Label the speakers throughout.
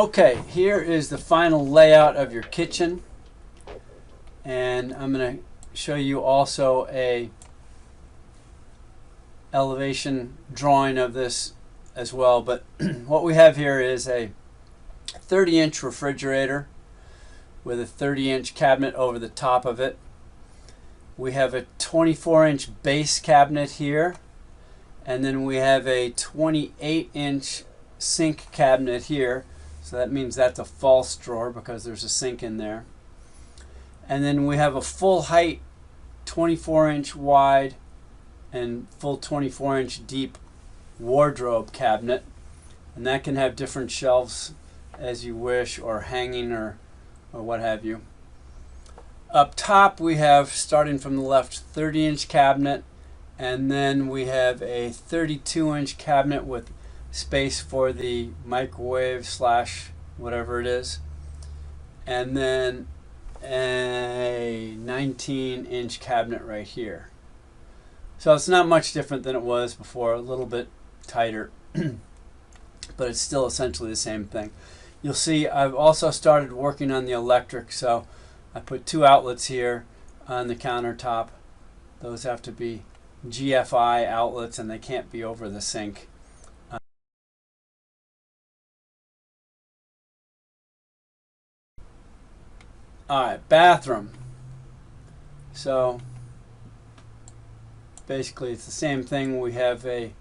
Speaker 1: Okay, here is the final layout of your kitchen, and I'm going to show you also a elevation drawing of this as well. But what we have here is a 30-inch refrigerator with a 30-inch cabinet over the top of it. We have a 24-inch base cabinet here, and then we have a 28-inch sink cabinet here. So that means that's a false drawer because there's a sink in there. And then we have a full height 24-inch wide and full 24-inch deep wardrobe cabinet. And that can have different shelves as you wish, or hanging, or what have you. Up top we have, starting from the left, 30-inch cabinet, and then we have a 32-inch cabinet with space for the microwave slash whatever it is, and then a 19-inch cabinet right here. So it's not much different than it was before, a little bit tighter, but it's still essentially the same thing. You'll see I've also started working on the electric, so I put 2 outlets here on the countertop. Those have to be GFI outlets, and they can't be over the sink. Alright, bathroom. So basically it's the same thing. We have a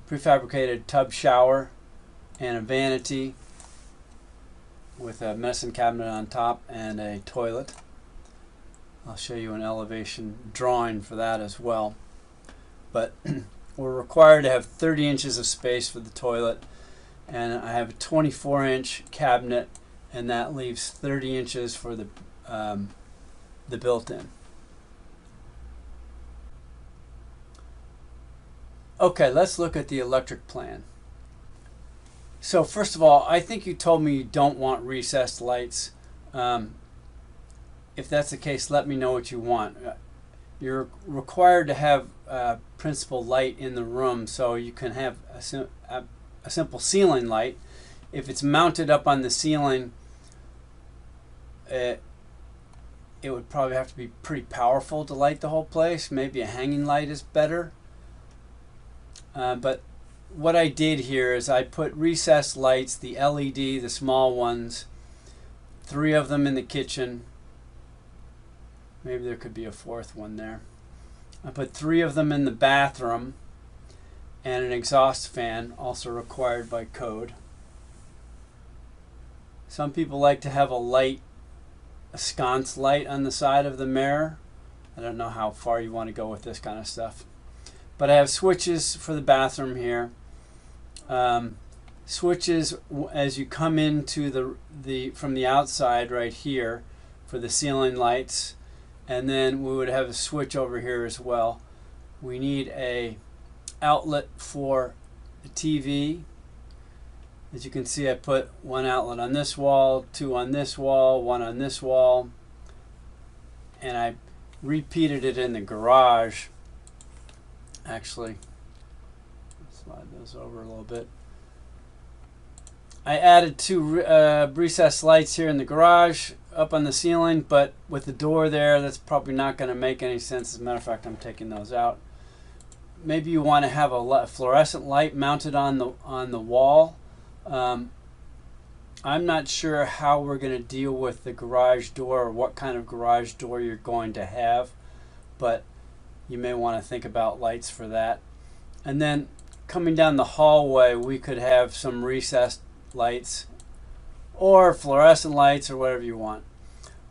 Speaker 1: prefabricated tub shower and a vanity with a medicine cabinet on top and a toilet. I'll show you an elevation drawing for that as well. But we're required to have 30 inches of space for the toilet, and I have a 24-inch cabinet, and that leaves 30 inches for the built-in. Okay, let's look at the electric plan. So first of all, I think you told me you don't want recessed lights. If that's the case, let me know what you want. You're required to have principal light in the room, so you can have a simple ceiling light. If it's mounted up on the ceiling, it would probably have to be pretty powerful to light the whole place. Maybe a hanging light is better. But what I did here is I put recessed lights, the LED, the small ones, 3 of them in the kitchen. Maybe there could be a 4th one there. I put 3 of them in the bathroom, and an exhaust fan, also required by code. Some people like to have a sconce light on the side of the mirror. I don't know how far you want to go with this kind of stuff. But I have switches for the bathroom here. Switches as you come into from the outside right here for the ceiling lights. And then we would have a switch over here as well. We need a outlet for the TV. As you can see, I put 1 outlet on this wall, 2 on this wall, 1 on this wall, and I repeated it in the garage. Actually, slide those over a little bit. I added 2 recessed lights here in the garage up on the ceiling, but with the door there, that's probably not going to make any sense. As a matter of fact, I'm taking those out. Maybe you want to have a fluorescent light mounted on the wall. I'm not sure how we're going to deal with the garage door, or what kind of garage door you're going to have, but you may want to think about lights for that. And then coming down the hallway, we could have some recessed lights or fluorescent lights or whatever you want.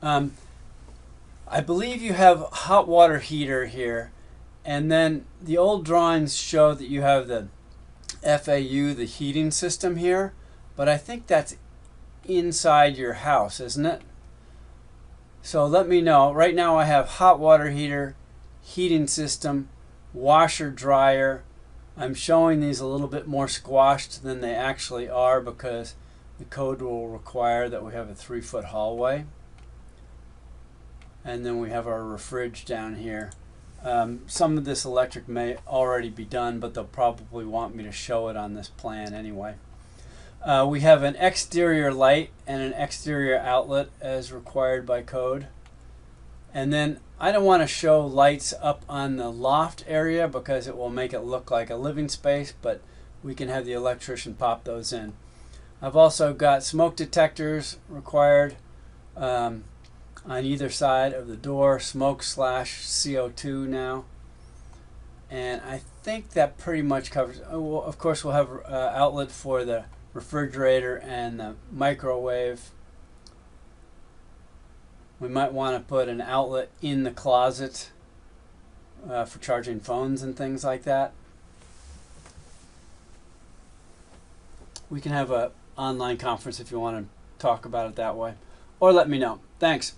Speaker 1: I believe you have a hot water heater here. And then the old drawings show that you have the FAU, the heating system here, but I think that's inside your house, isn't it? So let me know. Right now I have hot water heater, heating system, washer, dryer. I'm showing these a little bit more squashed than they actually are because the code will require that we have a 3-foot hallway. And then we have our fridge down here. Some of this electric may already be done, but they'll probably want me to show it on this plan anyway. We have an exterior light and an exterior outlet as required by code. And then I don't want to show lights up on the loft area because it will make it look like a living space, but we can have the electrician pop those in. I've also got smoke detectors required on either side of the door, smoke / CO2 now. And I think that pretty much covers. Well, of course, we'll have outlet for the refrigerator and the microwave. We might want to put an outlet in the closet for charging phones and things like that. We can have an online conference if you want to talk about it that way. Or let me know. Thanks.